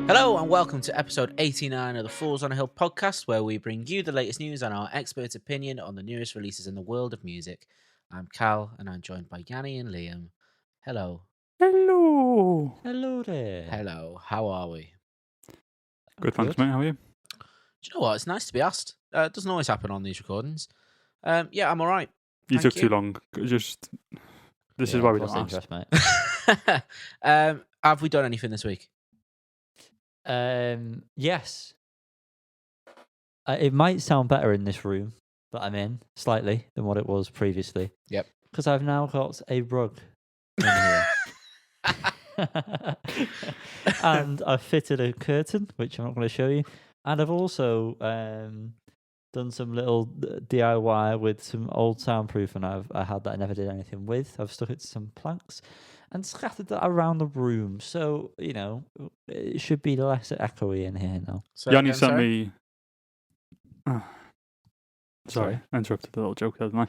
Hello and welcome to episode 89 of the Fools on a Hill podcast, where we bring you the latest news and our expert opinion on the newest releases in the world of music. I'm Cal and I'm joined by Yanni and Liam. Hello. Hello. Hello there. Hello. How are we? Good, thanks, mate. How are you? Do you know what? It's nice to be asked. It doesn't always happen on these recordings. Yeah, I'm all right. You Thank took too long. This is why we don't ask. Interest, mate. Have we done anything this week? Yes. It might sound better in this room that I'm in slightly than what it was previously. Yep. Because I've now got a rug in here. And I've fitted a curtain, which I'm not going to show you. And I've also done some little DIY with some old soundproofing I had that I never did anything with. I've stuck it to some planks and scattered that around the room. So, it should be less echoey in here now. Yanni sent me... Sorry, I interrupted the little joke there, didn't I?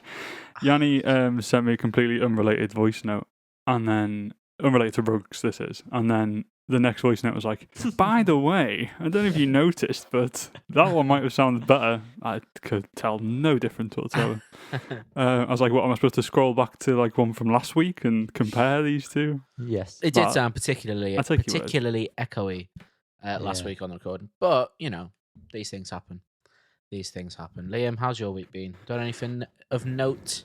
Yanni sent me a completely unrelated voice note, and then... Unrelated to rugs, this is. And then the next voice note was like, by the way, I don't know if you noticed, but that one might have sounded better. I could tell no difference whatsoever. I was like, what, am I supposed to scroll back to like one from last week and compare these two? Yes. It did sound particularly echoey last Yeah. week on the recording. But, these things happen. Liam, how's your week been? Done anything of note?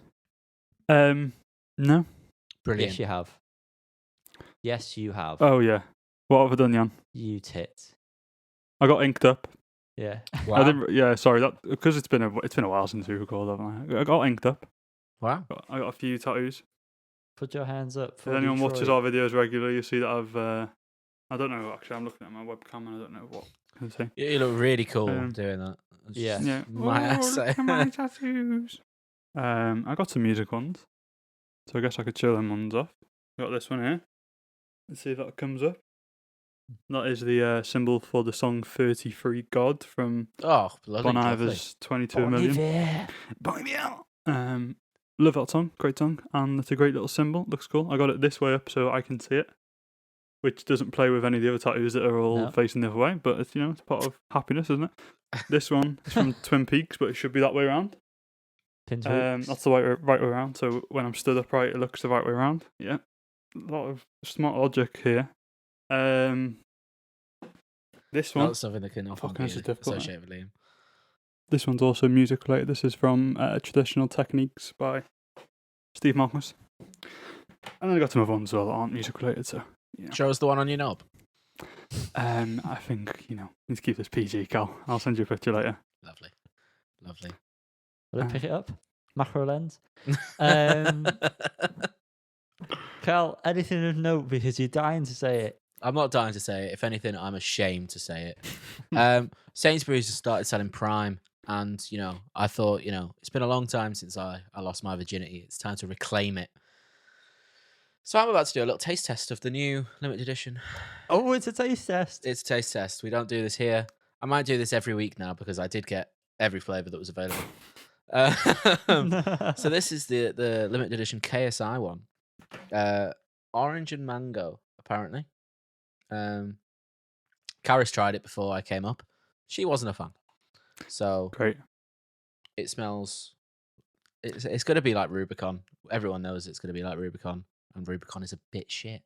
No. Brilliant. Yes, you have. Yes, you have. Oh, yeah. What have I done, Jan? You tit. I got inked up. Yeah. Wow. I didn't. Yeah, sorry. That because it's been a while since we recorded, haven't I? I got inked up. Wow. I got a few tattoos. Put your hands up. If anyone watches our videos regularly, you see that I've. I don't know. Actually, I'm looking at my webcam and I don't know what can I say. You look really cool doing that. Yeah. Yeah. Might I say. Look at my tattoos. I got some music ones, so I guess I could show them ones off. Got this one here. Let's see if that comes up. That is the symbol for the song 33 God from Oh, bloody Bon lovely. Iver's 22 million. Bon Iver. Love that song, great song, and it's a great little symbol. Looks cool. I got it this way up so I can see it, which doesn't play with any of the other tattoos that are all facing the other way. But it's it's part of happiness, isn't it? This one is from Twin Peaks, but it should be that way around. That's the right way around. So when I'm stood upright, it looks the right way around. Yeah, a lot of smart logic here. This one. Not something that can often be associated with Liam. This one's also music related. This is from Traditional Techniques by Steve Malkmus. And then I got some other ones as well that aren't music related. So Show us the one on your knob. I think need to keep this PG, Cal. I'll send you a picture later. Lovely. Will I pick it up? Macro lens. Cal, anything of note because you're dying to say it. I'm not dying to say it. If anything, I'm ashamed to say it. Sainsbury's has started selling Prime, and I thought, it's been a long time since I lost my virginity. It's time to reclaim it. So I'm about to do a little taste test of the new limited edition. Oh, it's a taste test. It's a taste test. We don't do this here. I might do this every week now because I did get every flavour that was available. So this is the limited edition KSI one. Orange and mango, apparently. Karis tried it before I came up. She wasn't a fan. So Great. It smells... It's going to be like Rubicon. Everyone knows it's going to be like Rubicon. And Rubicon is a bit shit.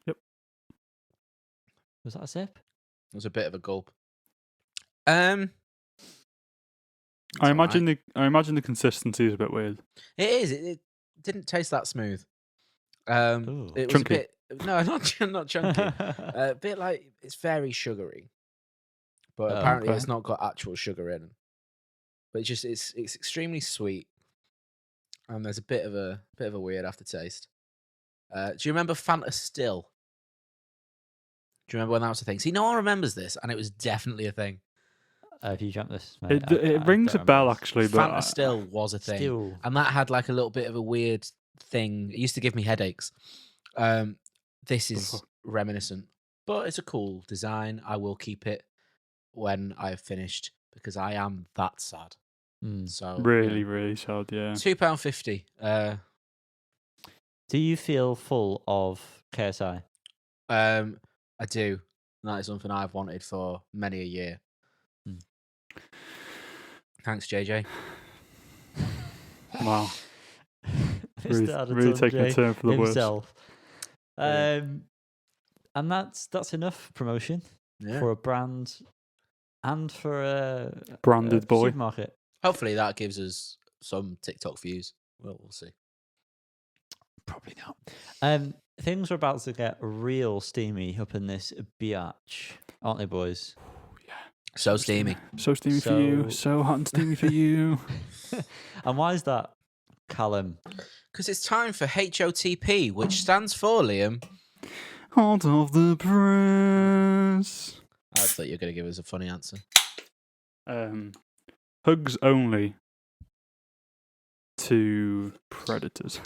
Yep. Was that a sip? It was a bit of a gulp. I imagine the consistency is a bit weird. It is. It didn't taste that smooth. It was chunky. a bit... No, not chunky. A bit like... It's very sugary. But apparently it's not got actual sugar in. But it's extremely sweet. And there's a bit of a weird aftertaste. Do you remember Fanta Still? Do you remember when that was a thing? See, no one remembers this, and it was definitely a thing. Have you drank this, mate? It rings a bell, actually. But Fanta Still was a thing. Still. And that had like a little bit of a weird thing. It used to give me headaches. This is reminiscent, but it's a cool design. I will keep it when I've finished because I am that sad. So really sad, yeah. £2.50. Do you feel full of KSI? I do. That is something I've wanted for many a year. Thanks, JJ. Wow. Mr. Really taking a turn for the himself. Brilliant. And that's enough promotion for a brand and for a branded boy supermarket. Hopefully that gives us some TikTok views. Well, we'll see. Probably not. Things are about to get real steamy up in this biatch, aren't they, boys? Yeah. So steamy. So steamy for you. So hot and steamy for you. And why is that, Callum? Because it's time for HOTP, which stands for, Liam... Hot of the press. I thought you were going to give us a funny answer. Hugs only to predators.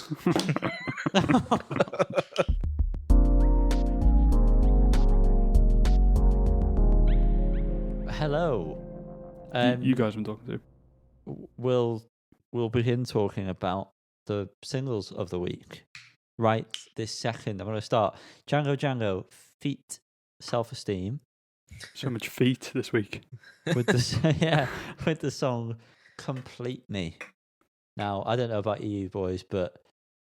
Hello. You guys have been talking to. We'll begin talking about the singles of the week. Right this second, I'm going to start. Django, Feet, Self-Esteem. So much feet this week. With the song Complete Me. Now, I don't know about you boys, but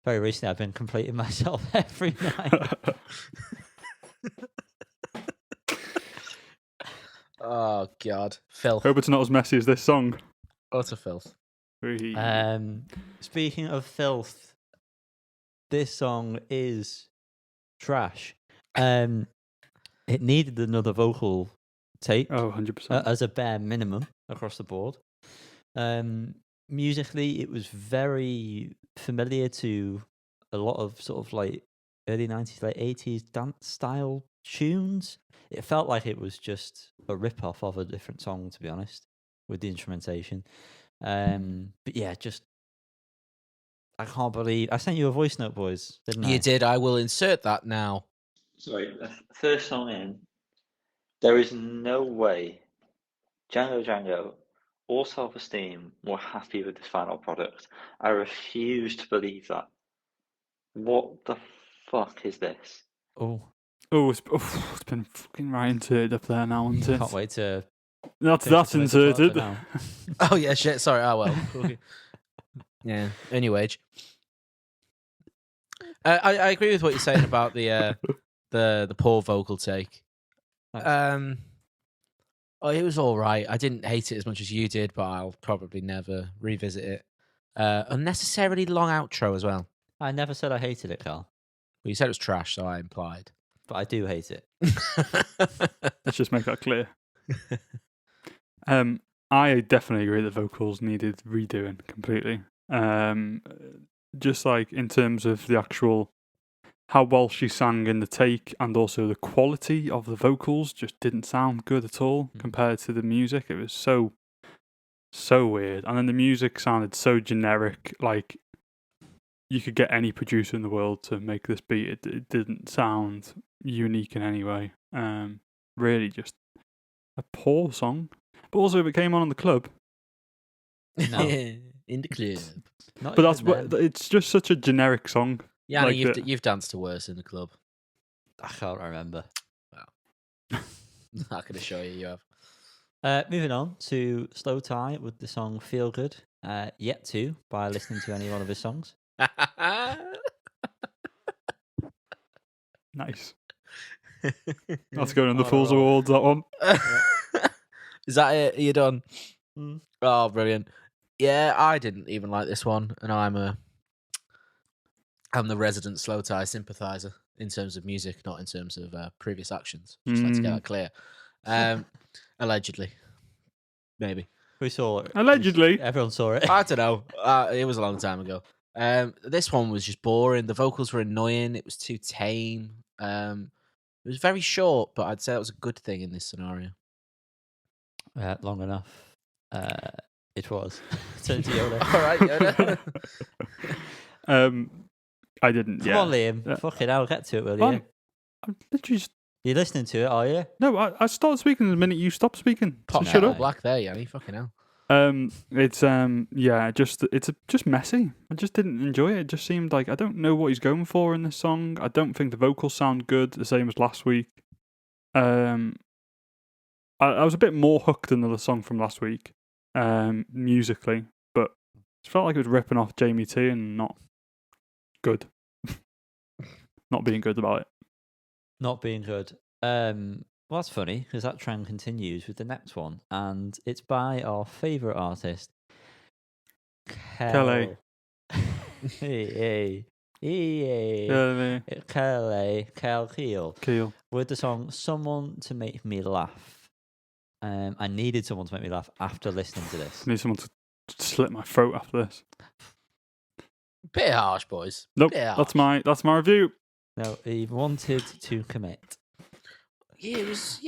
very recently I've been completing myself every night. Oh, God. Filth. Hope it's not as messy as this song. Utter filth. Speaking of filth, this song is trash. It needed another vocal take. Oh, 100%. As a bare minimum across the board. Musically, it was very familiar to a lot of sort of like early 90s, late 80s dance style tunes. It felt like it was just a rip-off of a different song, to be honest, with the instrumentation. But yeah, just... I can't believe... I sent you a voice note, boys, didn't I? You did. I will insert that now. Sorry, the first song in, there is no way Django or Self-Esteem were happy with this final product. I refuse to believe that. What the fuck is this? It's been fucking right inserted up there now, isn't it? Can't wait to... That's inserted. Oh, yeah, shit. Sorry. Oh, well. Okay. Yeah. Anyway. I agree with what you're saying about the poor vocal take. It was all right. I didn't hate it as much as you did, but I'll probably never revisit it. Unnecessarily long outro as well. I never said I hated it, Carl. Well, you said it was trash, so I implied. But I do hate it. Let's just make that clear. I definitely agree that vocals needed redoing completely. Just like in terms of the actual how well she sang in the take, and also the quality of the vocals just didn't sound good at all compared to the music. It was so weird, and then the music sounded so generic. Like you could get any producer in the world to make this beat. It didn't sound unique in any way. Really, just a poor song. But also, if it came on in the club, no. In the club. But that's what it's just such a generic song. Yeah, like you've danced to worse in the club. I can't remember. Wow. I can assure you have. Moving on to Slowthai with the song Feel Good. Yet to, by listening to any one of his songs. Nice. That's going on the Fools Awards, that one. Is that it? Are you done? Oh, brilliant. Yeah, I didn't even like this one, and I'm the resident Slowthai sympathiser in terms of music, not in terms of previous actions. Just like to get that clear. Allegedly. Maybe. We saw it. Allegedly. Everyone saw it. I don't know. It was a long time ago. This one was just boring. The vocals were annoying. It was too tame. It was very short, but I'd say that was a good thing in this scenario. Long enough. It was. Turn to Yoda. All right, Yoda. I didn't. Come on, Liam. Fuck it, I'll get to it, will you? I'm literally just... You're listening to it, are you? No, I started speaking the minute you stopped speaking. Pop shut up. Black there, Yanni. Fucking hell. It's just messy. I just didn't enjoy it. It just seemed like I don't know what he's going for in this song. I don't think the vocals sound good, the same as last week. I was a bit more hooked than the song from last week, musically, but it felt like it was ripping off Jamie T and not good. Not being good about it. Not being good. Well, that's funny because that trend continues with the next one, and it's by our favourite artist, Kelly. Hey. Keel. With the song "Someone to Make Me Laugh." I needed someone to make me laugh after listening to this. I need someone to slit my throat after this. Bit harsh, boys. Nope, Bit harsh. that's my review. No, he wanted to commit. It was,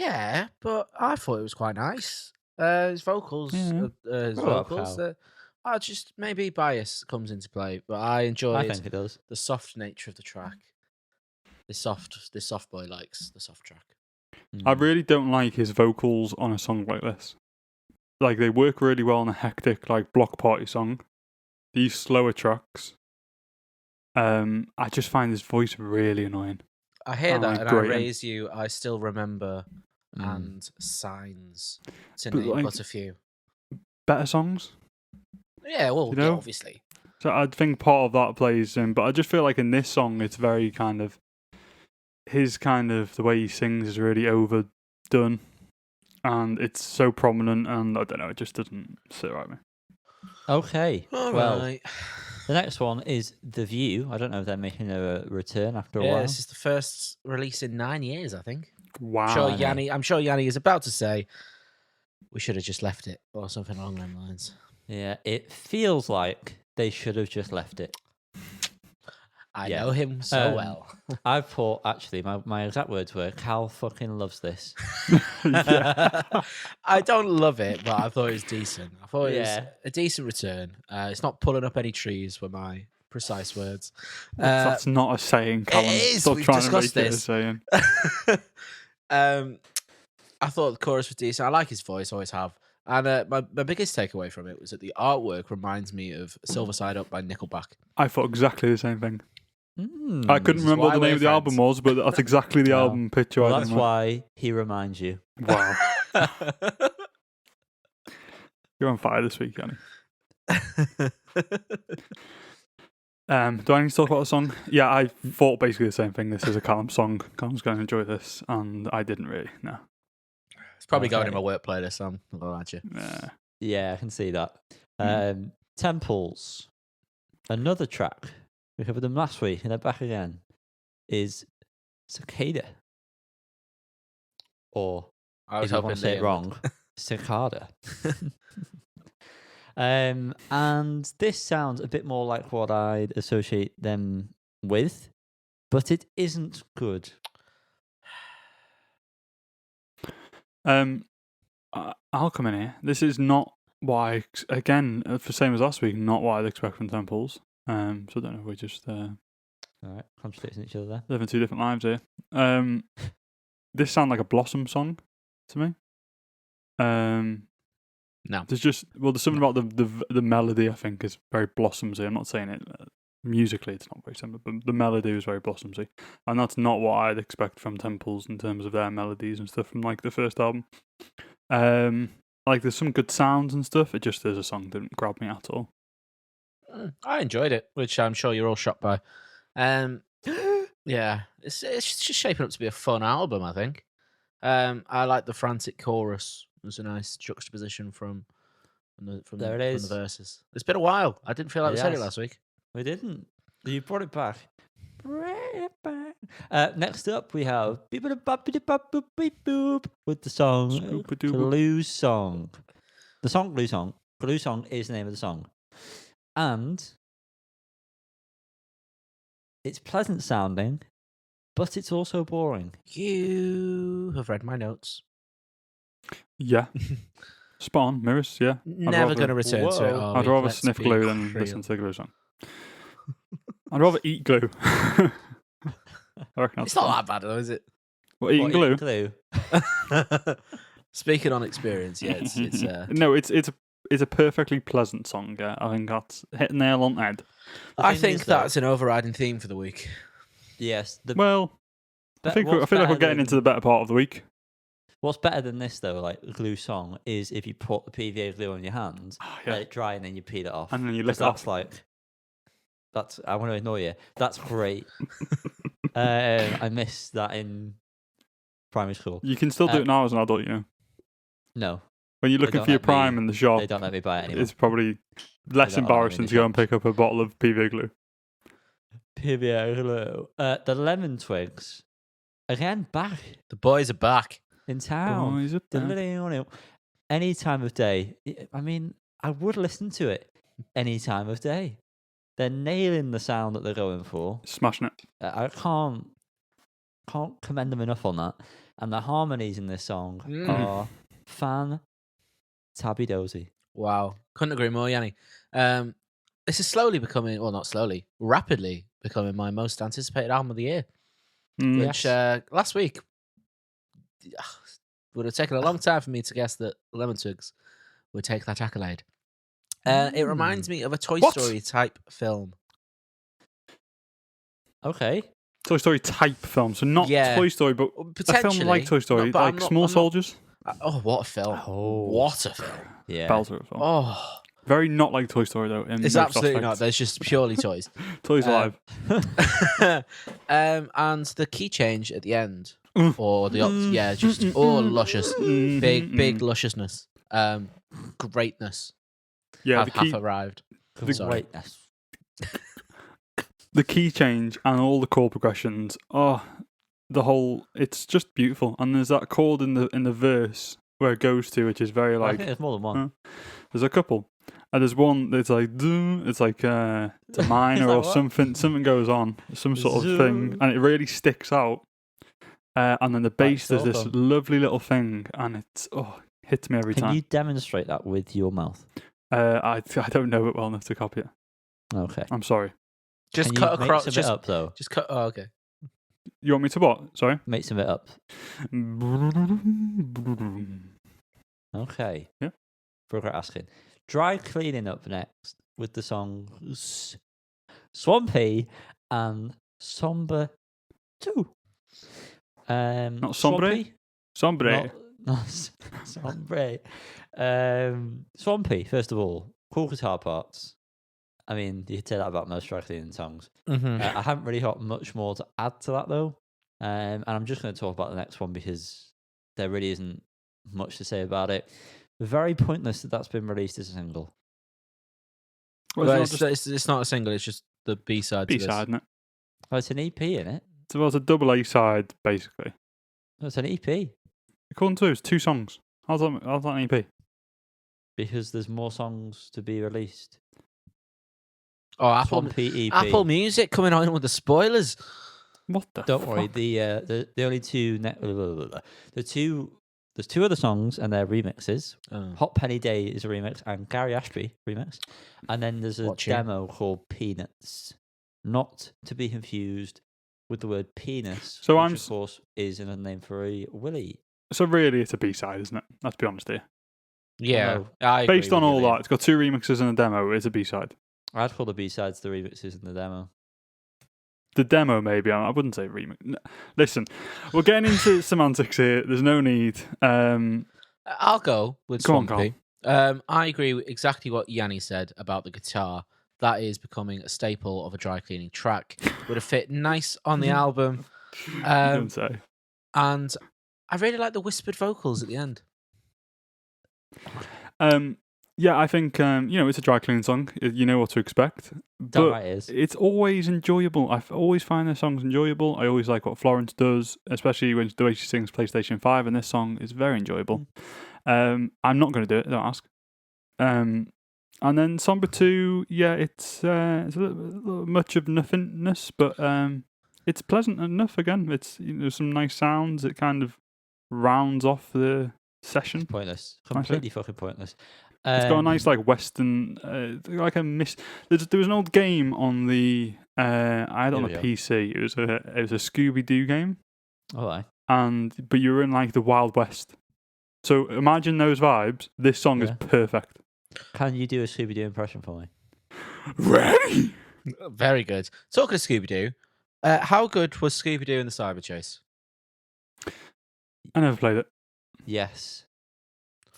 but I thought it was quite nice. His vocals, I just maybe bias comes into play, but I enjoyed. I think it does. The soft nature of the track. This soft boy likes the soft track. I really don't like his vocals on a song like this. Like, they work really well on a hectic, like, block party song. These slower tracks, I just find his voice really annoying. I hear that, and I Raise You, I Still Remember, and Signs, to name but a few. Better songs? Yeah, well, you know? yeah, obviously. So I think part of that plays in, but I just feel like in this song, it's very kind of, the way he sings is really overdone, and it's so prominent, and I don't know, it just doesn't sit right with me. Okay, right. The next one is The View. I don't know if they're making a return after a while. Yeah, this is the first release in 9 years, I think. Wow. I'm sure Yanni is about to say, we should have just left it, or something along those lines. Yeah, it feels like they should have just left it. I know him so well. I thought, actually, my exact words were, Cal fucking loves this. I don't love it, but I thought it was decent. I thought it was a decent return. It's not pulling up any trees, were my precise words. That's not a saying, Callum. It is. Stop We've trying discussed to make this. it a saying. I thought the chorus was decent. I like his voice, always have. And my biggest takeaway from it was that the artwork reminds me of Silver Side Up by Nickelback. I thought exactly the same thing. I couldn't remember what the name of the album was, but that's exactly the album picture. Well, that's why he reminds you. Wow. You're on fire this week, Yanni. Do I need to talk about the song? Yeah, I thought basically the same thing. This is a Callum song. Callum's going to enjoy this, and I didn't really, no. It's probably going in my work playlist, so I'm not going to lie to you. Yeah, I can see that. Temples. Another track. We covered them last week, and they're back again. Is Cicada. Or, if you want to say it wrong, Cicada. And this sounds a bit more like what I'd associate them with, but it isn't good. I'll come in here. This is not what again, for same as last week, not what I'd expect from Temples. So I don't know if we're just all right, contradicting each other there. Living two different lives here. This sounds like a Blossom song to me. No. There's something about the melody, I think, is very Blossomsy. I'm not saying it musically, it's not very similar, but the melody is very Blossomsy. And that's not what I'd expect from Temples in terms of their melodies and stuff from like the first album. Like there's some good sounds and stuff. It just as a song didn't grab me at all. I enjoyed it, which I'm sure you're all shocked by. Yeah, it's just shaping up to be a fun album, I think. I like the frantic chorus. It was a nice juxtaposition from the verses. It's been a while. I didn't feel like we said it last week. We didn't. You brought it back. Next up, we have Beabadoobee with the song Glue Song. The song Glue Song. Glue Song is the name of the song. And it's pleasant sounding, but it's also boring. You have read my notes. Yeah. Spawn, mirrors, yeah. Never going to return to it. I'd rather sniff glue than listen to the glue song. I'd rather eat glue. I reckon it's not that bad, though, is it? What, eating glue? Glue? Speaking on experience, yeah. It's No, it's a perfectly pleasant song. Yeah, I think that's hit the nail on the head. I think that's an overriding theme for the week. Yes. I feel like we're getting into the better part of the week. What's better than this though, like glue song, is if you put the PVA glue on your hands, let it dry, and then you peel it off, and then you lick it that's off. like I want to annoy you. That's great. I missed that in primary school. You can still do it now as an adult, you know. No. When you're looking for your Prime in the shop, they don't let me buy it anymore. It's probably less embarrassing to go and pick up a bottle of PVA glue. PVA glue. The Lemon Twigs, again, back. The boys are back in town. Boys are back. Any time of day. I mean, I would listen to it any time of day. They're nailing the sound that they're going for. Smashing it. I can't commend them enough on that. And the harmonies in this song are fan-tabby-dozy. Wow. Couldn't agree more, Yanni. This is slowly becoming, well, not slowly, rapidly becoming my most anticipated album of the year. Which last week would have taken a long time for me to guess that Lemon Twigs would take that accolade. It reminds me of a Toy Story type film. Okay. Toy Story type film. So not Toy Story, but a film like Toy Story, like Small Soldiers. Oh, what a film. Oh. What a film. Yeah. Belter of a film. Oh. Very not like Toy Story, though. It's absolutely not. There's just purely toys. Toys alive. And the key change at the end. Or the, just all luscious. Big lusciousness. Greatness. Yeah, have arrived. Greatness. The key change and all the chord progressions. It's just beautiful. And there's that chord in the verse where it goes to, which is very like. I think there's more than one. There's a couple. And there's one that's like, it's like it's a minor or something. Something goes on, some sort of thing, and it really sticks out. And then the bass does this lovely little thing, and it's hits me every time. Can you demonstrate that with your mouth? I don't know it well enough to copy it. Okay. I'm sorry. Just Can cut you across. Make some it up though. Just cut. Oh, okay. You want me to what? Sorry. Make some it up. Okay. Yeah. Forgot asking. Dry cleaning up next with the songs Swampy and Somber 2. Not Sombre? Sombre. Not Sombre. Swampy, first of all. Cool guitar parts. I mean, you could say that about most dry cleaning songs. Mm-hmm. I haven't really got much more to add to that, though. And I'm just going to talk about the next one because there really isn't much to say about it. Very pointless that that's been released as a single. Well, it's not a single, it's just the B-side. B-side, isn't it? Oh, it's an EP, isn't it? So it's a double A-side, basically. No, it's an EP. According to it's 2 songs. How's that an EP? Because there's more songs to be released. Oh, Apple Music coming on with the spoilers. What the Don't fuck? worry, the only two... There's 2 other songs and they're remixes. Hot Penny Day is a remix and Gary Ashby remix. And then there's a demo called Peanuts. Not to be confused with the word penis, which of course is a name for a willy. So really it's a B-side, isn't it? Let's be honest here. Yeah. Based on all that, it's got 2 remixes and a demo. It's a B-side. I'd call the B-sides the remixes and the demo. The demo, maybe. I wouldn't say remix. Listen, we're getting into semantics here. There's no need. I'll go with Swampy. I agree with exactly what Yanni said about the guitar. That is becoming a staple of a dry cleaning track. Would have fit nice on the album. Don't say. And I really like the whispered vocals at the end. Yeah, I think it's a dry cleaning song. You know what to expect. But it's always enjoyable. I always find their songs enjoyable. I always like what Florence does, especially when the way she sings PlayStation 5, and this song is very enjoyable. I'm not going to do it, don't ask. And then Somber 2, yeah, it's a little much of nothingness, but it's pleasant enough again. It's some nice sounds. It kind of rounds off the session. It's pointless. Completely fucking pointless. It's got a nice like western, like a There was an old game on the I had it on a PC. It was a Scooby-Doo game. Oh, aye. But you were in like the Wild West. So imagine those vibes. This song is perfect. Can you do a Scooby-Doo impression for me? Ready? Very good. Talking of Scooby-Doo, how good was Scooby-Doo in the Cyber Chase? I never played it. Yes.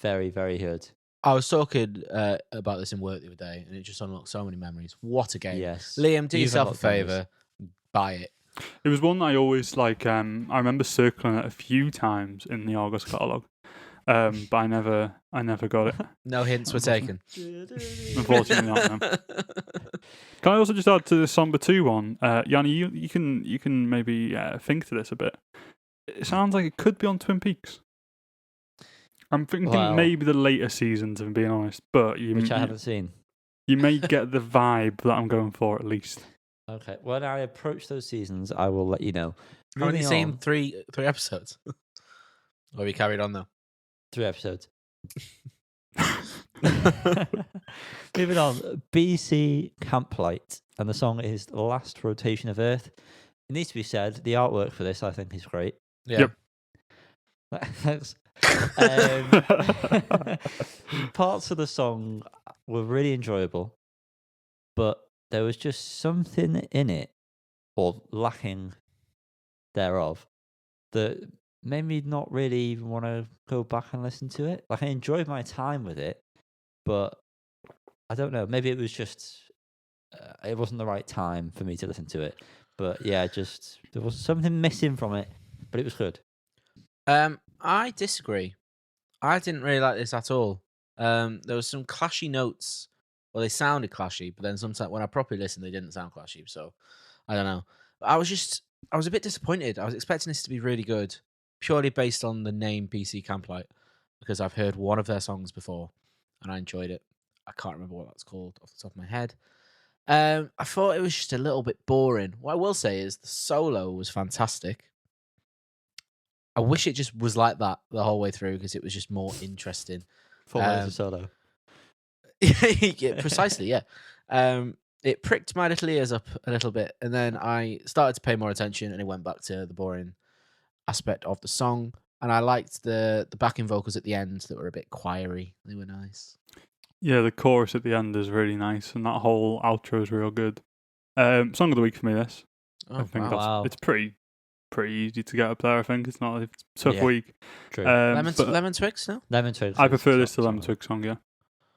Very, very good. I was talking about this in work the other day, and it just unlocked so many memories. What a game! Yes. Liam, do You've yourself a unlocked memories. favour, buy it. It was one that I always like. I remember circling it a few times in the Argos catalogue, but I never got it. No hints were taken. Unfortunately, not. No. Can I also just add to the Somber 2 one? Yanni, you can maybe think to this a bit. It sounds like it could be on Twin Peaks. I'm thinking maybe the later seasons, if I'm being honest, but which I haven't seen. You may get the vibe that I'm going for at least. Okay. When I approach those seasons, I will let you know. I've only seen three episodes. Or have you carried on though? 3 episodes. Moving on. BC Camplight, and the song is Last Rotation of Earth. It needs to be said, the artwork for this I think is great. Yeah. Yep. Thanks. Parts of the song were really enjoyable, but there was just something in it, or lacking thereof, that made me not really even want to go back and listen to it. Like, I enjoyed my time with it, but I don't know, maybe it was just it wasn't the right time for me to listen to it. But yeah, just there was something missing from it, but it was good. I disagree. I didn't really like this at all. There was some clashy notes. Well, they sounded clashy, but then sometimes when I properly listened, they didn't sound clashy. So I don't know. I was a bit disappointed. I was expecting this to be really good, purely based on the name PC Camplight, because I've heard one of their songs before and I enjoyed it. I can't remember what that's called off the top of my head. I thought it was just a little bit boring. What I will say is the solo was fantastic. I wish it just was like that the whole way through because it was just more interesting. 4 minutes of solo. Yeah, precisely, yeah. It pricked my little ears up a little bit, and then I started to pay more attention, and it went back to the boring aspect of the song. And I liked the backing vocals at the end that were a bit choiry. They were nice. Yeah, the chorus at the end is really nice, and that whole outro is real good. Song of the week for me, this. I think it's pretty easy to get up there. I think it's not a tough week. True. Lemon Twigs, no? Lemon Twigs. I prefer this to Lemon Twig song. Yeah.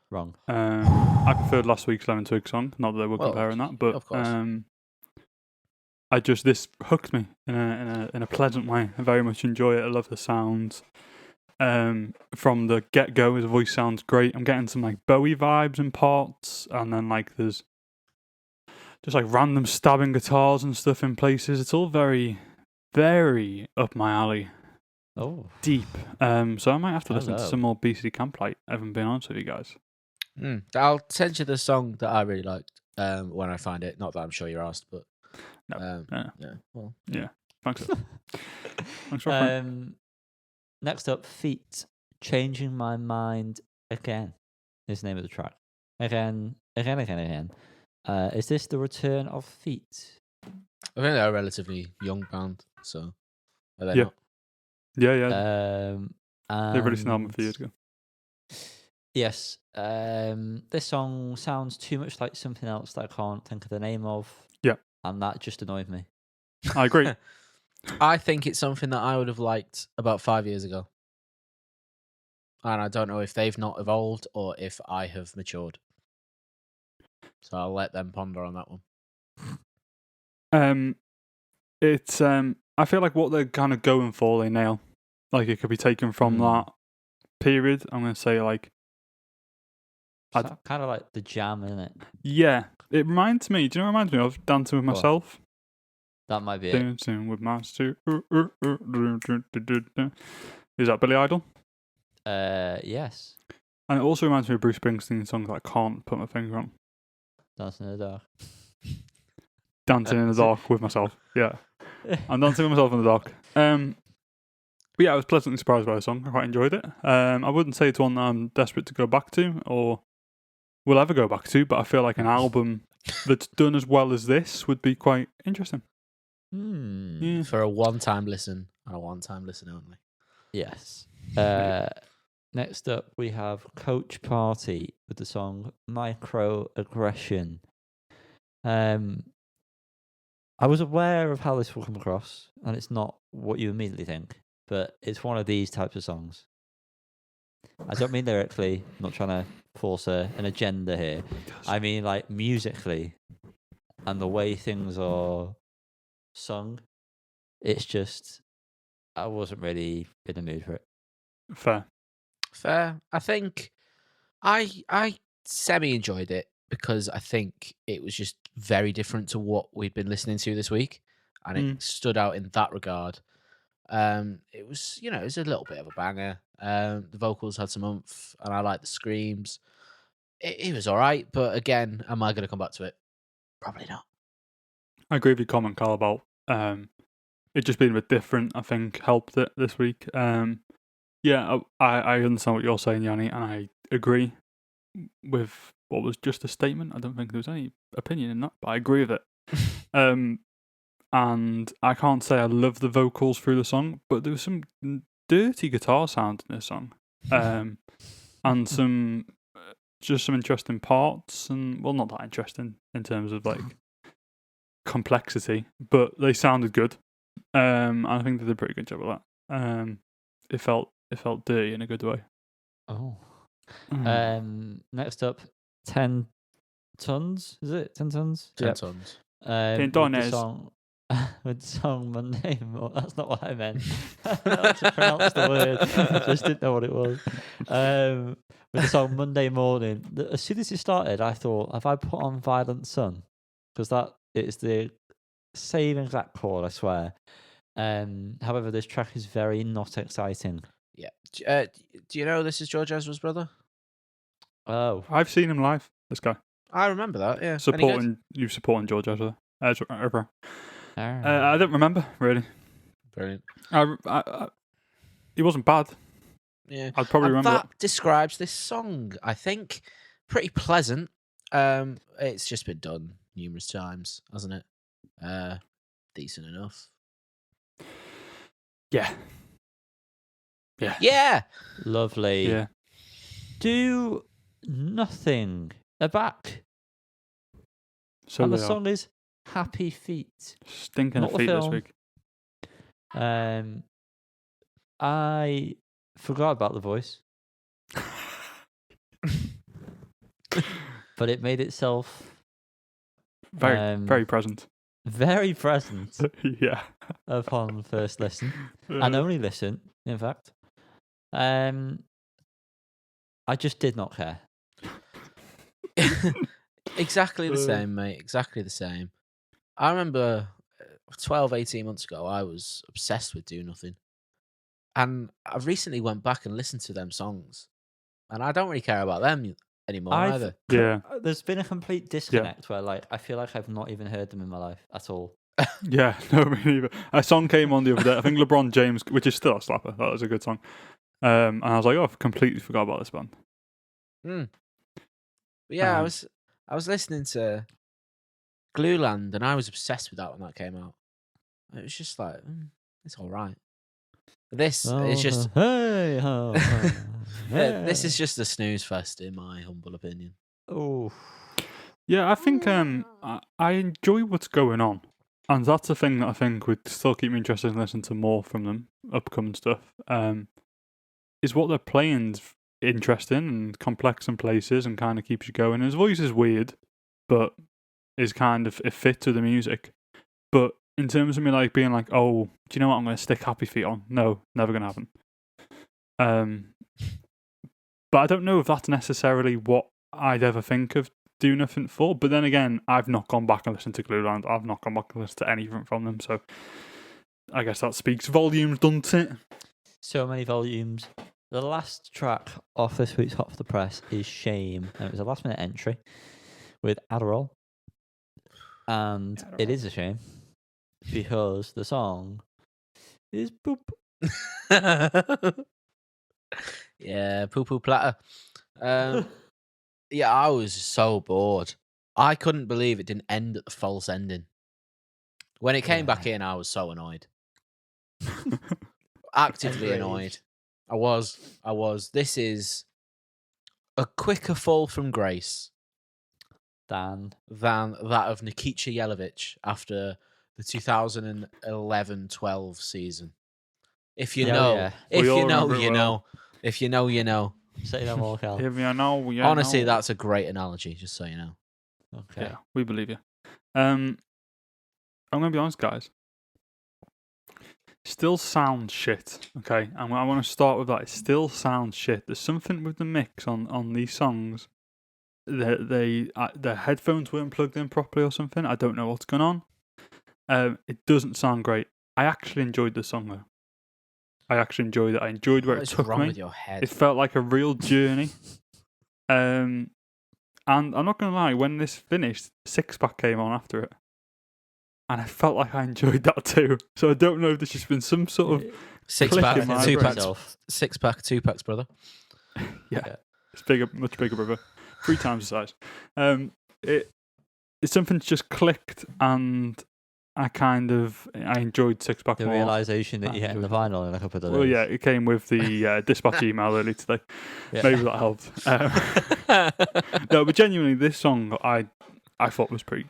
Wrong. I preferred last week's Lemon Twig song. Not that they were comparing that, but of course. This hooked me in a pleasant way. I very much enjoy it. I love the sounds. From the get go, his voice sounds great. I'm getting some like Bowie vibes in parts, and then like there's just like random stabbing guitars and stuff in places. It's all very, very up my alley. Oh, deep. So I might have to listen to some more BC Camplight. I haven't been honest with you guys. I'll send you the song that I really liked when I find it. Not that I'm sure you're asked, but no. Yeah. Well, yeah. Thanks. Thanks for next up, Feet. Changing My Mind Again is the name of the track. Again. Is this the return of Feet? I think they're a relatively young band, so are they not? Yeah. They released an album a few years ago. Yes. This song sounds too much like something else that I can't think of the name of. Yeah. And that just annoyed me. I agree. I think it's something that I would have liked about 5 years ago. And I don't know if they've not evolved or if I have matured. So I'll let them ponder on that one. It's I feel like what they're kind of going for, they nail. Like it could be taken from that period. I'm gonna say like kind of like the Jam, isn't it? Yeah, it reminds me. Do you know what it reminds me of? Dancing with Myself. That might be it. Dancing with Myself. Is that Billy Idol? Yes. And it also reminds me of Bruce Springsteen's songs that I can't put my finger on. Dancing in the Dark. Dancing in the Dark with myself. Yeah. I'm dancing with myself in the dark. But yeah, I was pleasantly surprised by the song. I quite enjoyed it. I wouldn't say it's one that I'm desperate to go back to or will ever go back to, but I feel like an album that's done as well as this would be quite interesting. Yeah. For a one-time listen and a one-time listen only. Yes. Next up, we have Coach Party with the song Microaggression. I was aware of how this will come across, and it's not what you immediately think, but it's one of these types of songs. I don't mean lyrically. I'm not trying to force an agenda here. I mean like musically, and the way things are sung. It's just I wasn't really in the mood for it. Fair. I think I semi enjoyed it because I think it was just very different to what we'd been listening to this week, and it stood out in that regard. It was, it was a little bit of a banger. The vocals had some oomph, and I liked the screams. It was all right, but again, am I going to come back to it? Probably not. I agree with your comment, Carl, about it just being a bit different. I think helped it this week. Yeah, I understand what you're saying, Yanni, and I agree with what was just a statement. I don't think there was any opinion in that, but I agree with it. And I can't say I love the vocals through the song, but there was some dirty guitar sound in this song, and some just some interesting parts, and well, not that interesting in terms of like complexity, but they sounded good. I think they did a pretty good job of that. It felt dirty in a good way. Oh. Next up, 10 tons. Is it 10 tons? 10 yep. tons. With the song Monday. That's not what I meant. I had to pronounce the word. I just didn't know what it was. With the song Monday Morning. As soon as it started, I thought, have I put on Violent Sun? Because that is the same exact chord, I swear. However, this track is very not exciting. Yeah. Do you know this is George Ezra's brother? Oh. I've seen him live, this guy. I remember that, yeah. Supporting George Ezra. I don't remember, really. Brilliant. He wasn't bad. Yeah. I'd probably remember that describes this song, I think. Pretty pleasant. It's just been done numerous times, hasn't it? Decent enough. Yeah. Yeah. Lovely. Yeah. Do nothing. They're back. So and the song is Happy Feet. Stinking of feet this week. I forgot about the voice. But it made itself very present. Very present. Yeah. Upon first listen. And only listen, in fact. I just did not care. Exactly the same, mate. Exactly the same. I remember 12, 18 months ago, I was obsessed with Do Nothing. And I recently went back and listened to them songs. And I don't really care about them anymore either. Yeah. There's been a complete disconnect where like I feel like I've not even heard them in my life at all. Yeah, no, me neither. A song came on the other day. I think LeBron James, which is still a slapper. That was a good song. And I was like, oh, I've completely forgot about this band. But yeah, I was listening to Glueland, and I was obsessed with that when that came out. It was just like, it's all right. This is just this is just a snooze fest, in my humble opinion. Oh, yeah, I think I enjoy what's going on, and that's the thing that I think would still keep me interested in listening to more from them, upcoming stuff. Is what they're playing interesting and complex in places, and kind of keeps you going. His voice is weird, but is kind of it fits with the music. But in terms of me like being like, oh, do you know what? I'm going to stick Happy Feet on. No, never going to happen. But I don't know if that's necessarily what I'd ever think of Do Nothing for. But then again, I've not gone back and listened to Glueland. I've not gone back and listened to anything from them. So I guess that speaks volumes, doesn't it? So many volumes. The last track off this week's Hot for the Press is Shame. And it was a last minute entry with Adderall. And it is a shame because the song is poop. Yeah, poo poo platter. Yeah, I was so bored. I couldn't believe it didn't end at the false ending. When it came back in, I was so annoyed. Actively annoyed. I was. This is a quicker fall from grace than that of Nikita Yelovich after the 2011-12 season. If you know, you know. If you know, you know. Say no more, Cal. If you know, you Honestly, know. that's a great analogy, just so you know. Okay. Yeah, we believe you. I'm going to be honest, guys. Still sounds shit, okay? And I want to start with that. It still sounds shit. There's something with the mix on these songs. Their headphones weren't plugged in properly or something. I don't know what's going on. It doesn't sound great. I actually enjoyed the song, though. I actually enjoyed it. I enjoyed where What it is took wrong me. with your head? It felt like a real journey. And I'm not going to lie, when this finished, Six Pack came on after it. And I felt like I enjoyed that too. So I don't know if there's just been some sort of Six click pack, in my 2 brain. packs, 6 pack, 2 packs, brother. Yeah. It's bigger, much bigger, brother. 3 times the size. It's something just clicked, and I enjoyed Six Pack The more. realization that you're hitting the vinyl in a couple of days. Well, yeah, it came with the dispatch email early today. Yeah. Maybe that helped. No, but genuinely, this song I thought was pretty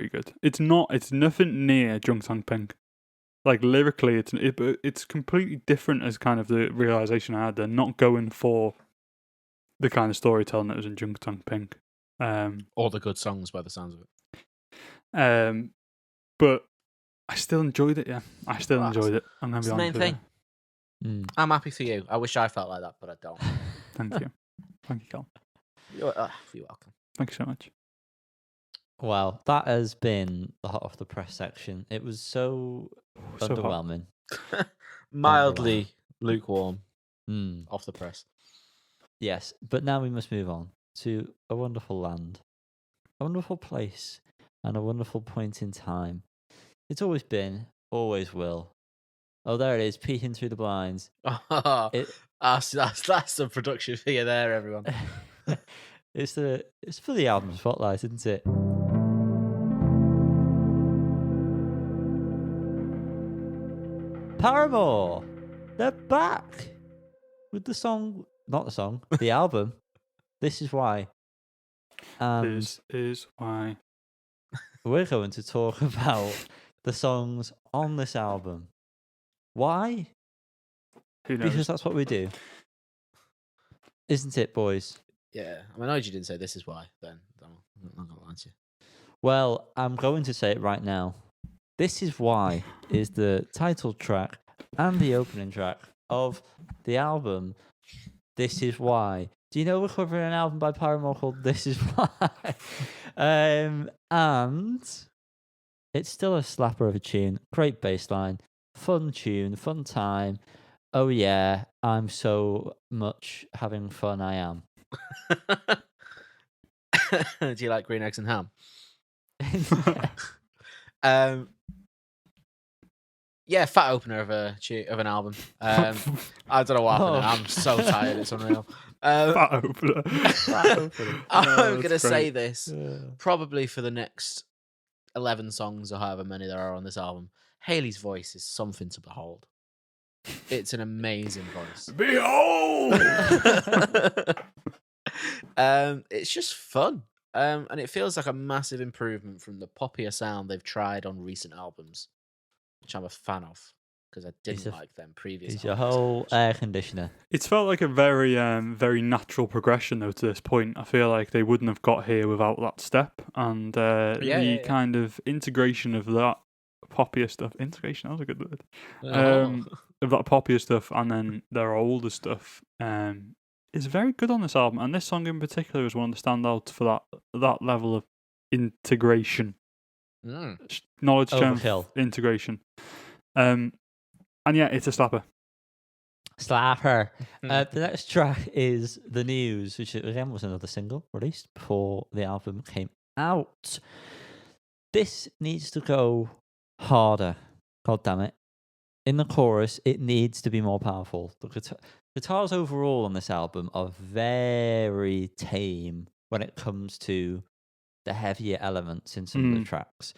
good. It's nothing near Junk Tank Pink. Like lyrically, it's completely different as kind of the realization I had. They're not going for the kind of storytelling that was in Junk Tank Pink. All the good songs by the sounds of it. But I still enjoyed it. Yeah, I still Well, enjoyed it. I'm gonna It's be the main honest with thing. you. I'm happy for you. I wish I felt like that, but I don't. Thank you, Cal. You're welcome. Thank you so much. Well, that has been the hot off the press section. It was so So hot. underwhelming. Mildly lukewarm Mm. off the press. Yes, but now we must move on to a wonderful land, a wonderful place, and a wonderful point in time. It's always been, always will. Oh, there it is, peeking through the blinds. That's the production figure there, everyone. It's for the album spotlight, isn't it? Paramore, they're back with the song, not the song, the album. This is why. This is why. We're going to talk about the songs on this album. Why? Who knows? Because that's what we do. Isn't it, boys? Yeah, I'm annoyed you didn't say this is why. Then I'm not gonna lie to you. Well, I'm going to say it right now. This is why is the title track and the opening track of the album. This is why. Do you know we're covering an album by Paramore called This Is Why? And it's still a slapper of a tune. Great bass line. Fun tune. Fun time. Oh yeah, I'm so much having fun I am. Do you like green eggs and ham? Yeah, fat opener of an album. I don't know what happened. I'm so tired. It's unreal. Fat opener. I'm gonna say this probably for the next 11 songs or however many there are on this album. Haley's voice is something to behold. It's an amazing voice. Behold! It's just fun. And it feels like a massive improvement from the poppier sound they've tried on recent albums, which I'm a fan of because I didn't like them previously. It's your whole air conditioner. It's felt like a very, very natural progression though to this point. I feel like they wouldn't have got here without that step and the kind of integration of that poppier stuff. Integration, that was a good word. Of that poppier stuff and then their older stuff is very good on this album. And this song in particular is one of the standouts for that level of integration. Knowledge, strength, integration. And yeah, it's a slapper. Slapper. The next track is The News, which again was another single released before the album came out. This needs to go harder. God damn it. In the chorus, it needs to be more powerful. The guitars overall on this album are very tame when it comes to the heavier elements in some of the tracks.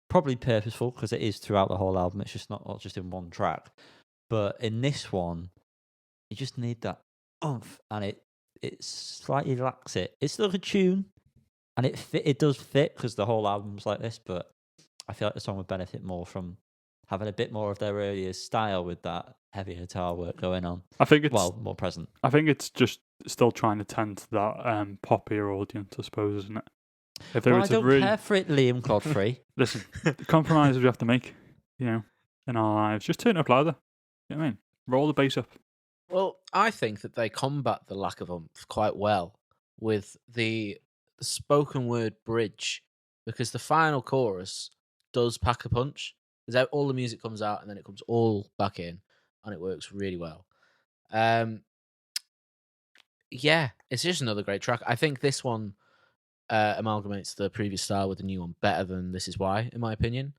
Probably purposeful because it is throughout the whole album. It's just not just in one track. But in this one, you just need that oomph, and it slightly lacks it. It's still a tune, and it does fit because the whole album's like this. But I feel like the song would benefit more from having a bit more of their earlier style with that heavy guitar work going on. I think it's more present. I think it's just still trying to tend to that poppier audience, I suppose, isn't it? If there I don't care for it, Liam Godfrey. Listen, the compromises we have to make, in our lives, just turn it up louder. You know what I mean? Roll the bass up. Well, I think that they combat the lack of oomph quite well with the spoken word bridge, because the final chorus does pack a punch. Because all the music comes out and then it comes all back in, and it works really well. Yeah, it's just another great track. I think this one amalgamates the previous style with the new one better than This Is Why, in my opinion.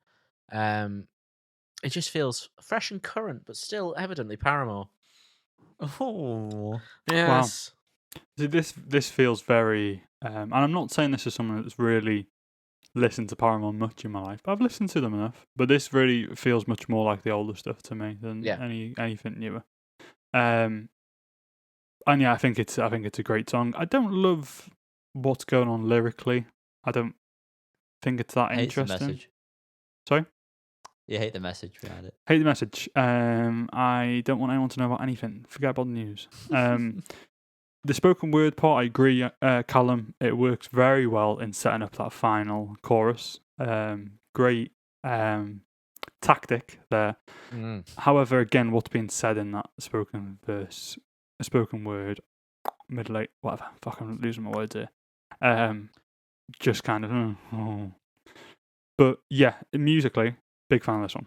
It just feels fresh and current, but still evidently Paramore. Oh, yes. Wow. See, this feels very, and I'm not saying this is someone that's really listened to Paramore much in my life, but I've listened to them enough. But this really feels much more like the older stuff to me than anything newer. And yeah, I think it's a great song. I don't love what's going on lyrically. I don't think it's that interesting. The message. Sorry? You hate the message behind it. Hate the message. I don't want anyone to know about anything. Forget about the news. The spoken word part, I agree, Callum. It works very well in setting up that final chorus. Great tactic there. However, again, what's being said in that spoken word, middle eight, whatever. Fuck, I'm losing my words here. Just kind of. But yeah, musically, big fan of this one.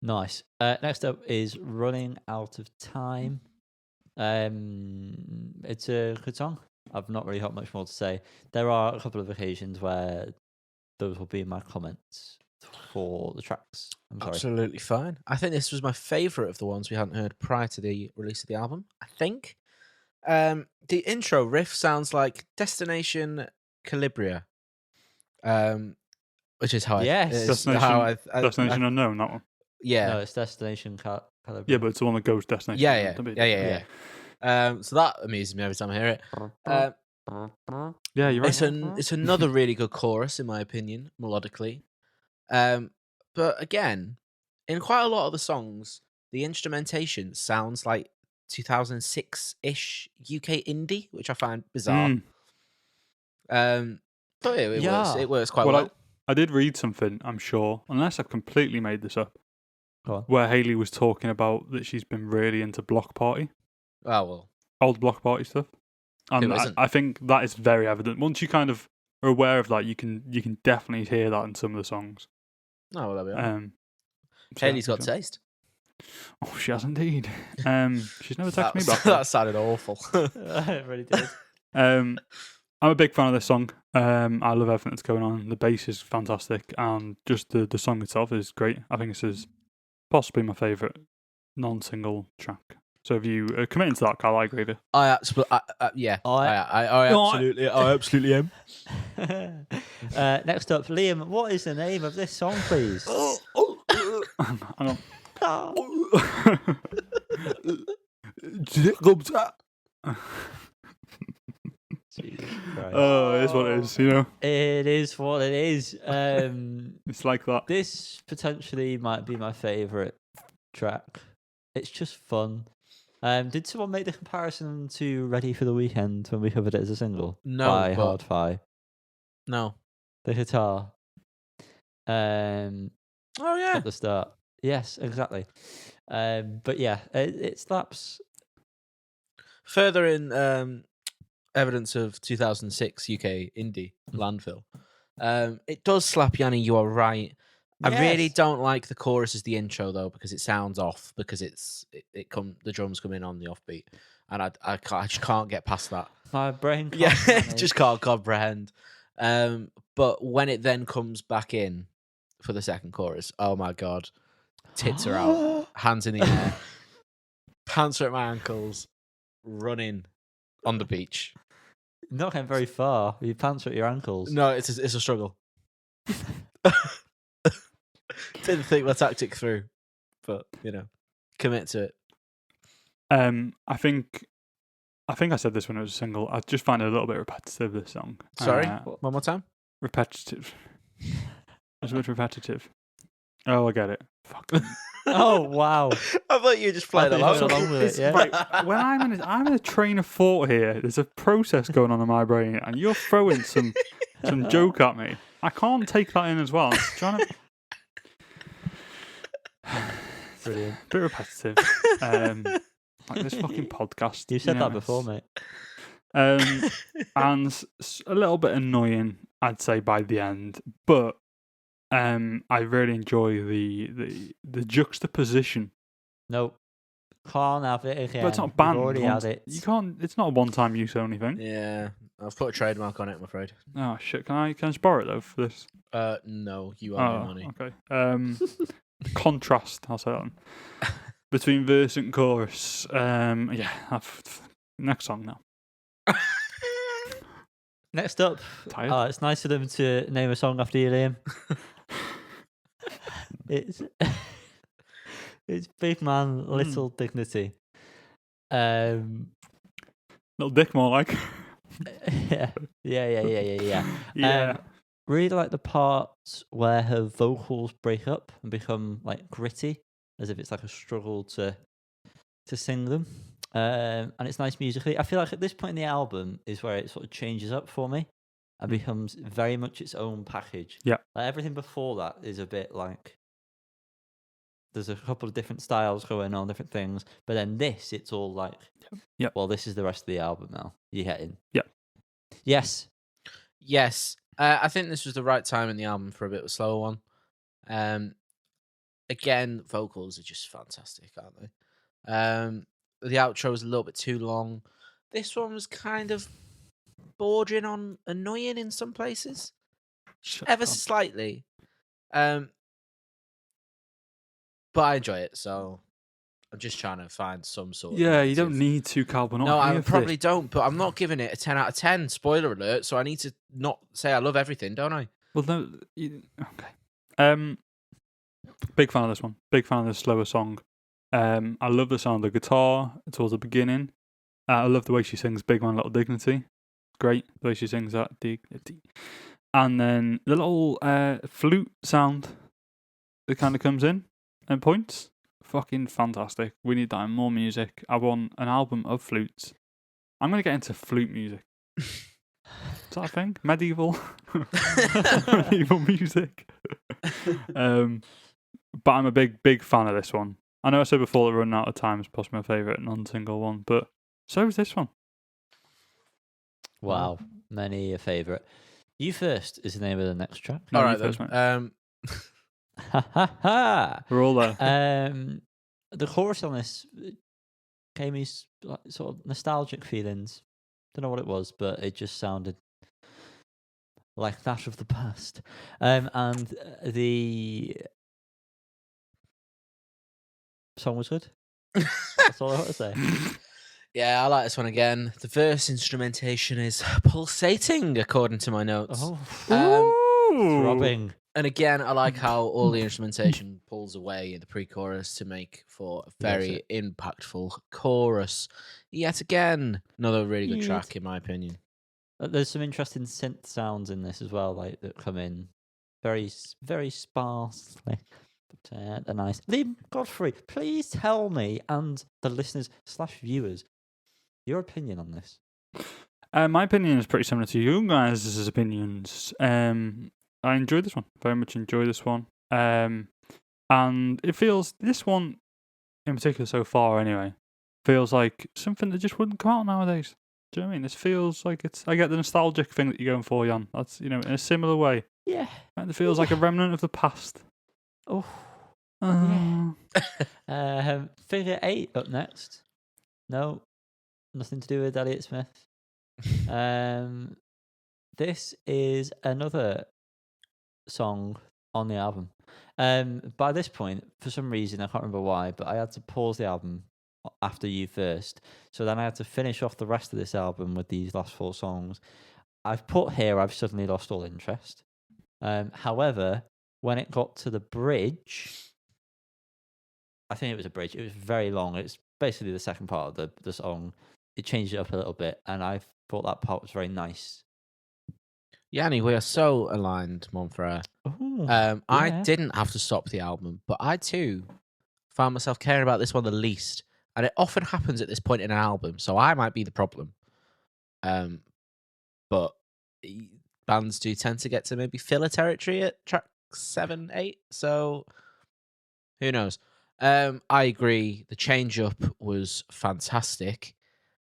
Nice. Next up is Running Out of Time. It's a good song. I've not really got much more to say. There are a couple of occasions where those will be my comments for the tracks. I'm sorry. Absolutely fine. I think this was my favourite of the ones we hadn't heard prior to the release of the album. I think the intro riff sounds like Destination Calibria, which is how Destination Unknown, that one. Yeah, no, it's Destination Calibria. Yeah, but it's the one that goes Destination. Yeah. So that amuses me every time I hear it. Yeah, you're right. It's another really good chorus, in my opinion, melodically. But again, in quite a lot of the songs, the instrumentation sounds like 2006-ish UK indie, which I find bizarre. But it works quite well. I did read something, I'm sure, unless I've completely made this up, Go on. where Hayley was talking about that she's been really into Block Party. Oh, well. Old Block Party stuff. And I think that is very evident. Once you kind of are aware of that, you can definitely hear that in some of the songs. Oh, well, there we are. So Hayley's got taste. Oh, she has indeed. She's never texted me back. That sounded awful. It really did. I'm a big fan of this song. I love everything that's going on. The bass is fantastic, and just the song itself is great. I think this is possibly my favourite non-single track. So if you committing to that, Carl, I agree with you. I absolutely am. Next up, Liam, what is the name of this song, please? Hang on. Oh, it is what it is, It is what it is. It's like that. This potentially might be my favourite track. It's just fun. Did someone make the comparison to Ready for the Weekend when we covered it as a single? No, by Hard-Fi. No. The guitar. Oh yeah. At the start. Yes, exactly. But yeah, it slaps. Further in evidence of 2006 UK indie landfill. It does slap, Yanni. You are right. Yes. I really don't like the chorus as the intro though, because it sounds off, because the drums come in on the offbeat, and I just can't get past that. My brain can't just can't comprehend. But when it then comes back in for the second chorus, oh my god, tits are out, hands in the air, pants are at my ankles, running on the beach. Not getting very far. Your pants are at your ankles. No, it's a struggle. Didn't think my tactic through, but commit to it. I think I said this when it was a single. I just find it a little bit repetitive, this song. Sorry, one more time. Repetitive. It's a bit repetitive. Oh, I get it. fucking. Oh wow! I thought you were just playing I thought you along. were along with it, yeah. Right, when I'm in a train of thought here, there's a process going on in my brain, and you're throwing some joke at me. I can't take that in as well. I'm trying to. Brilliant. Bit repetitive. Like this fucking podcast. You said know, that before, mate. and a little bit annoying, I'd say, by the end. But I really enjoy the juxtaposition. Nope. Can't have it again. But it's not banned. You've already had it. You can't. It's not a one-time use only thing. Yeah, I've put a trademark on it, I'm afraid. Oh shit! Can I just borrow it though for this? No, you owe me money. Okay. Contrast. I'll say that one. Between verse and chorus. Yeah. Next song now. Next up, Tired? it's nice of them to name a song after you, Liam. it's Big Man, Little Dignity. Little dick, more like. Yeah. Yeah. Really like the parts where her vocals break up and become like gritty, as if it's like a struggle to sing them. And it's nice musically. I feel like at this point in the album is where it sort of changes up for me and becomes very much its own package. Yeah. Like everything before that is a bit like there's a couple of different styles going on, different things. But then this, it's all like, well, this is the rest of the album now. You're getting. Yeah. Yes. Yes. I think this was the right time in the album for a bit of a slower one. Again, vocals are just fantastic, aren't they? The outro was a little bit too long. This one was kind of bordering on annoying in some places. Ever slightly. But I enjoy it, so I'm just trying to find some sort of... Yeah, you don't need to, Calvin. No, I probably don't, but I'm not giving it a 10 out of 10. Spoiler alert, so I need to not say I love everything, don't I? Well, no... Okay. Big fan of this one. Big fan of this slower song. I love the sound of the guitar towards the beginning. I love the way she sings Big Man, Little Dignity. Great, the way she sings that. Dignity. And then the little flute sound that kind of comes in and points. Fucking fantastic. We need that in more music. I want an album of flutes. I'm going to get into flute music. Is that a thing? Medieval music. But I'm a big fan of this one. I know I said before that Running Out of Time is possibly my favourite non-single one, but so is this one. Wow, many a favourite. You First is the name of the next track. All right, then. We're all there. The chorus on this gave me sort of nostalgic feelings. Don't know what it was, but it just sounded like that of the past. And the song was good. That's all I want to say. Yeah, I like this one again. The verse instrumentation is pulsating, according to my notes. Throbbing. And again, I like how all the instrumentation pulls away in the pre-chorus to make for a very impactful chorus. Yet again, another really good track, in my opinion. There's some interesting synth sounds in this as well, like that come in very, very sparsely. But they're nice. Liam Godfrey, please tell me and the listeners / viewers your opinion on this. My opinion is pretty similar to you guys' opinions. I enjoyed this one. Very much enjoy this one. And it feels, this one in particular so far anyway, feels like something that just wouldn't come out nowadays. Do you know what I mean? This feels like I get the nostalgic thing that you're going for, Jan. That's, in a similar way. Yeah. And it feels like a remnant of the past. Oh. Figure 8 up next. No, nothing to do with Elliott Smith. This is another song on the album. By this point, for some reason, I can't remember why, but I had to pause the album after You First. So then I had to finish off the rest of this album with these last 4 songs. I've put here, I've suddenly lost all interest. However, when it got to the bridge, I think it was a bridge. It was very long. It's basically the second part of the song. It changed it up a little bit, and I thought that part was very nice. Yanni, we are so aligned, Monfrere. I didn't have to stop the album, but I too found myself caring about this one the least. And it often happens at this point in an album, so I might be the problem. But bands do tend to get to maybe filler territory at track 7, 8. So who knows? I agree. The change up was fantastic.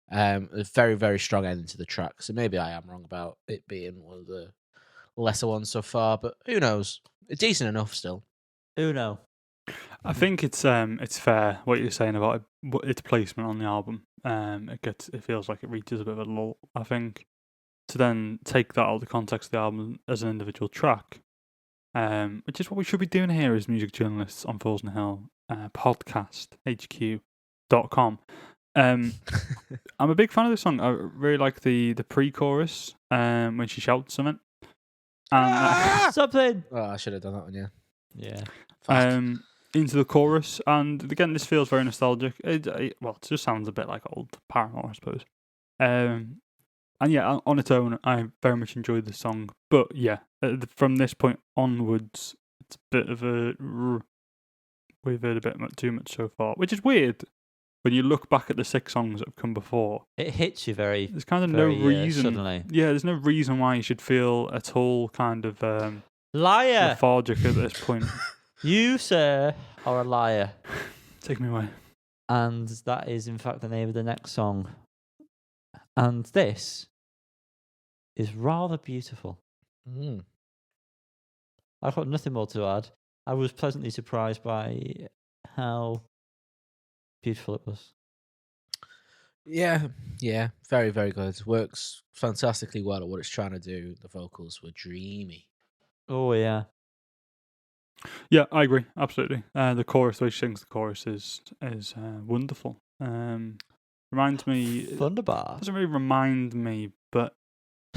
A very, very strong ending to the track. So maybe I am wrong about it being one of the lesser ones so far, but who knows? It's decent enough still. Who knows? I think it's fair what you're saying about its placement on the album. It feels like it reaches a bit of a lull. I think to then take that out of the context of the album as an individual track, which is what we should be doing here as music journalists on Falls on the Hill podcasthq.com. I'm a big fan of this song. I really like the pre-chorus when she shouts something. Something. Oh, I should have done that one. Yeah. Yeah. Into the chorus, and again, this feels very nostalgic. It just sounds a bit like old Paramore, I suppose. And yeah, on its own, I very much enjoyed the song. But yeah, from this point onwards, it's a bit of we've heard a bit too much so far, which is weird. When you look back at the 6 songs that have come before, it hits you very. There's kind of very, no reason. Suddenly. Yeah, there's no reason why you should feel at all kind of liar, lethargic at this point. You, sir, are a liar. Take me away. And that is, in fact, the name of the next song. And this is rather beautiful. I've got nothing more to add. I was pleasantly surprised by how beautiful it was. Yeah, very, very good. Works fantastically well at what it's trying to do. The vocals were dreamy. Oh, yeah. Yeah, I agree. Absolutely. The chorus, the way she sings the chorus is wonderful. Reminds me... Thunderbar. Doesn't really remind me, but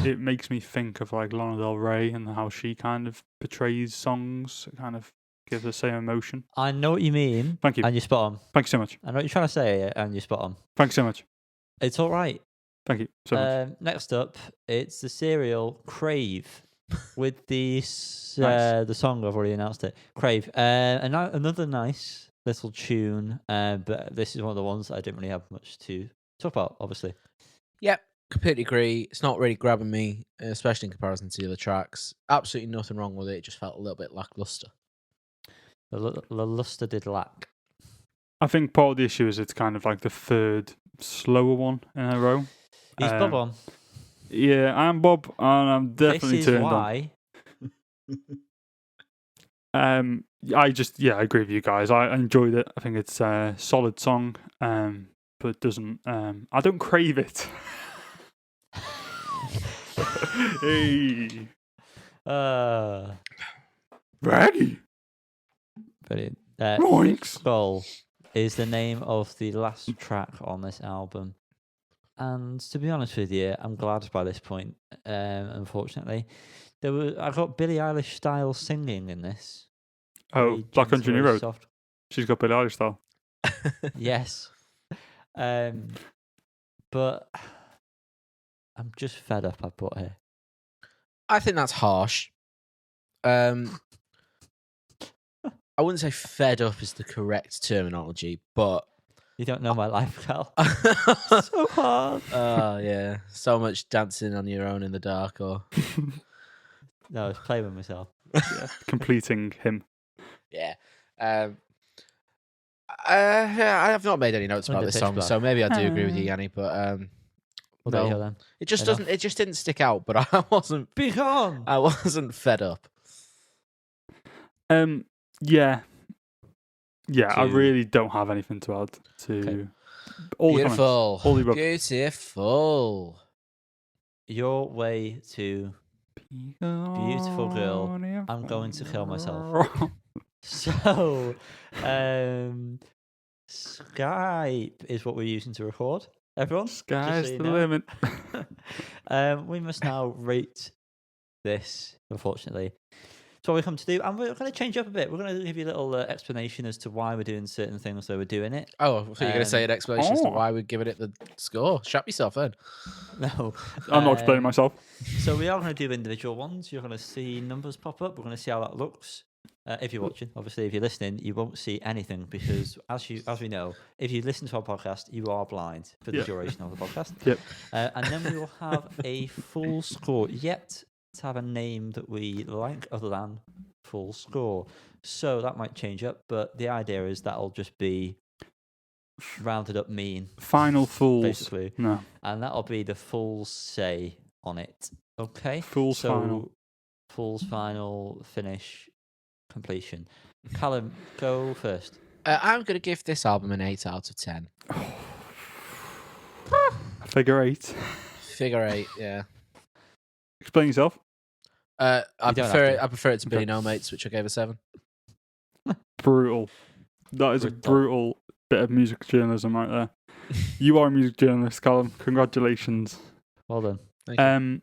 it makes me think of like Lana Del Rey and how she kind of portrays songs. It kind of gives the same emotion. I know what you mean. Thank you. And you're spot on. Thank you so much. I know what you're trying to say, and you're spot on. Thanks so much. It's all right. Thank you so much. Next up, it's the serial Crave with the song. I've already announced it. Crave. Another nice little tune, but this is one of the ones that I didn't really have much to talk about, obviously. Yep, completely agree. It's not really grabbing me, especially in comparison to the other tracks. Absolutely nothing wrong with it. It just felt a little bit lackluster. The luster did lack. I think part of the issue is it's kind of like the third slower one in a row. He's Bob on. Yeah, I'm Bob, and I'm definitely turned on. I agree with you guys. I enjoyed it. I think it's a solid song, but it doesn't. I don't crave it. Hey, Raggy. Brilliant. Skull is the name of the last track on this album. And to be honest with you, I'm glad by this point. Unfortunately, I got Billie Eilish style singing in this. Oh, Black Country New Road. Soft. She's got Billie Eilish style. Yes. But I'm just fed up. I put here. I think that's harsh. I wouldn't say fed up is the correct terminology, but you don't know my life, Cal. So hard. Yeah, so much dancing on your own in the dark, or no, I was playing with myself. Yeah, completing him. Yeah. I have not made any notes about this song, so maybe I do agree with you, Yanni. But no, then. It just doesn't. It just didn't stick out. But I wasn't. I wasn't fed up. Yeah. I really don't have anything to add to all the comments. Beautiful. Your way to beautiful girl. I'm going to kill myself. So, Skype is what we're using to record. Everyone, sky's the limit. We must now rate this. Unfortunately, what we come to do, and we're going to change up a bit. We're going to give you a little explanation as to why we're doing certain things, so we're doing it. Oh, I thought you were going to say an explanation as to why we're giving it the score. Strap yourself in. No. I'm not explaining myself. So we are going to do individual ones. You're going to see numbers pop up. We're going to see how that looks. If you're watching, obviously, if you're listening, you won't see anything because, as we know, if you listen to our podcast, you are blind for the duration of the podcast. Yep. And then we will have a full score. Yet to have a name that we like other than full score. So that might change up, but the idea is that'll just be rounded up mean. Final Fools. Basically. No. And that'll be the full say on it. Okay? Fool's final. Fool's final, finish, completion. Callum, go first. I'm going to give this album an 8 out of 10. Figure 8. Figure 8, yeah. Explain yourself. I prefer it to Billy No Mates, which I gave a 7. Brutal. That is a brutal bit of music journalism right there. You are a music journalist, Callum. Congratulations. Well done. Thank you.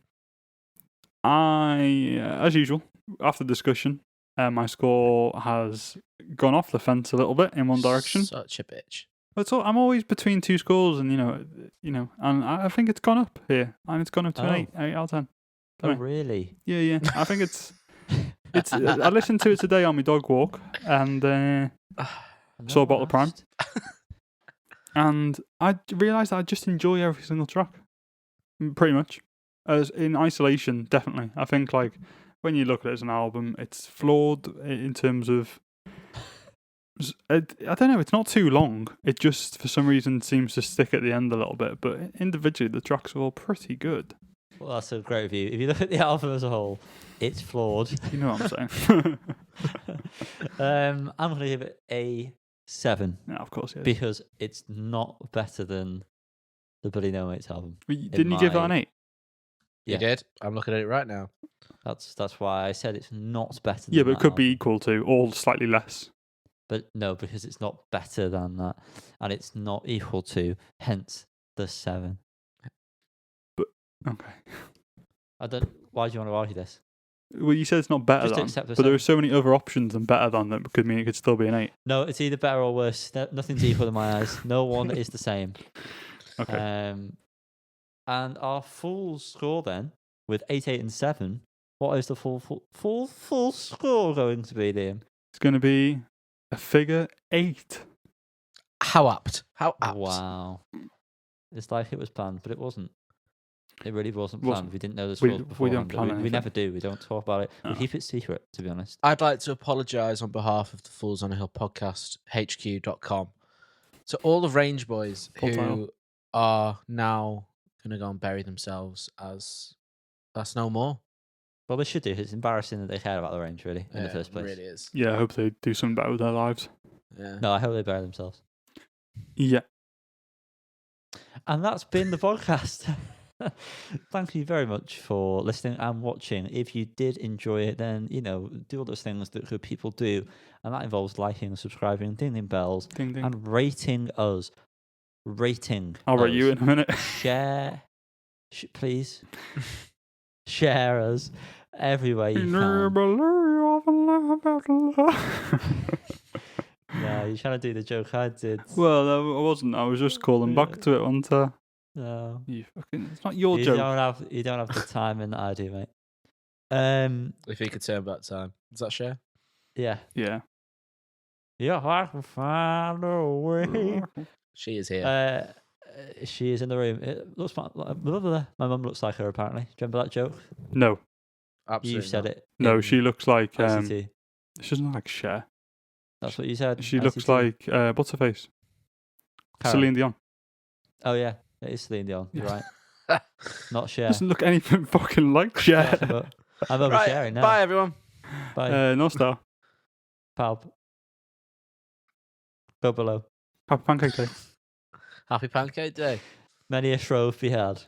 I, as usual, after discussion, my score has gone off the fence a little bit in one direction. Such a bitch. I'm always between two scores, and and I think it's gone up here, and it's gone up to an 8 out of 10. Oh, really? Yeah. I think it's. I listened to it today on my dog walk, and saw a bottle of Prime, and I realised that I just enjoy every single track, pretty much. As in isolation, definitely. I think when you look at it as an album, it's flawed in terms of. I don't know. It's not too long. It just for some reason seems to stick at the end a little bit. But individually, the tracks are all pretty good. Well, that's a great review. If you look at the album as a whole, it's flawed. You know what I'm saying? I'm going to give it a 7. Yeah, of course, yeah. Because it's not better than the Billy No Mates album. Didn't you give that an 8? You did. I'm looking at it right now. That's why I said it's not better than Yeah, but that it could be album. equal to or slightly less. But no, because it's not better than that. And it's not equal to, hence the 7. But, okay. Why do you want to argue this? Well, you said it's not better Just than, accept the but there 7. are so many other options than better than that could mean it could still be an 8. No, it's either better or worse. Nothing's equal in my eyes. No one is the same. Okay. And our full score then, with 8, 8, and 7, what is the full score going to be, Liam? It's going to be a figure 8. How apt. Wow. It's like it was planned, but it wasn't. It really wasn't planned. We didn't know the scores before. We don't plan anything. We never do. We don't talk about it. No. We keep it secret, to be honest. I'd like to apologise on behalf of the Fools on a Hill podcast, HQ.com, to all the Range Boys who are now going to go and bury themselves as that's no more. Well, they should do. It's embarrassing that they care about the Range, really, in the first place. It really is. Yeah, I hope they do something better with their lives. Yeah. No, I hope they bury themselves. Yeah. And that's been the podcast. Thank you very much for listening and watching. If you did enjoy it, then, do all those things that good people do. And that involves liking, subscribing, ding bells, Ding, ding. and rating us. I'll rate you in a minute. Share, please. Share us everywhere you can. No, you're trying to do the joke I did. Well, I wasn't. I was just calling back to it, wasn't I? No. It's not your joke. You don't have the timing that I do, mate. If you could turn back time. Does that share? Yeah. Yeah. Yeah, I can find a way. She is here. She is in the room. It looks like my mum looks like her, apparently. Do you remember that joke? No. Absolutely. You said not. it. No, she looks like... ICT. she doesn't look like Cher. That's what you said. She ICT. looks like Butterface. Karen. Celine Dion. Oh, yeah. It is Celine Dion. You're right. Not Cher. Doesn't look anything fucking like Cher. But I'm over Right, sharing now. bye, everyone. Bye. No star. Palp. Go below. Happy Pancake Day. Happy Pancake Day. Many a shrove be had.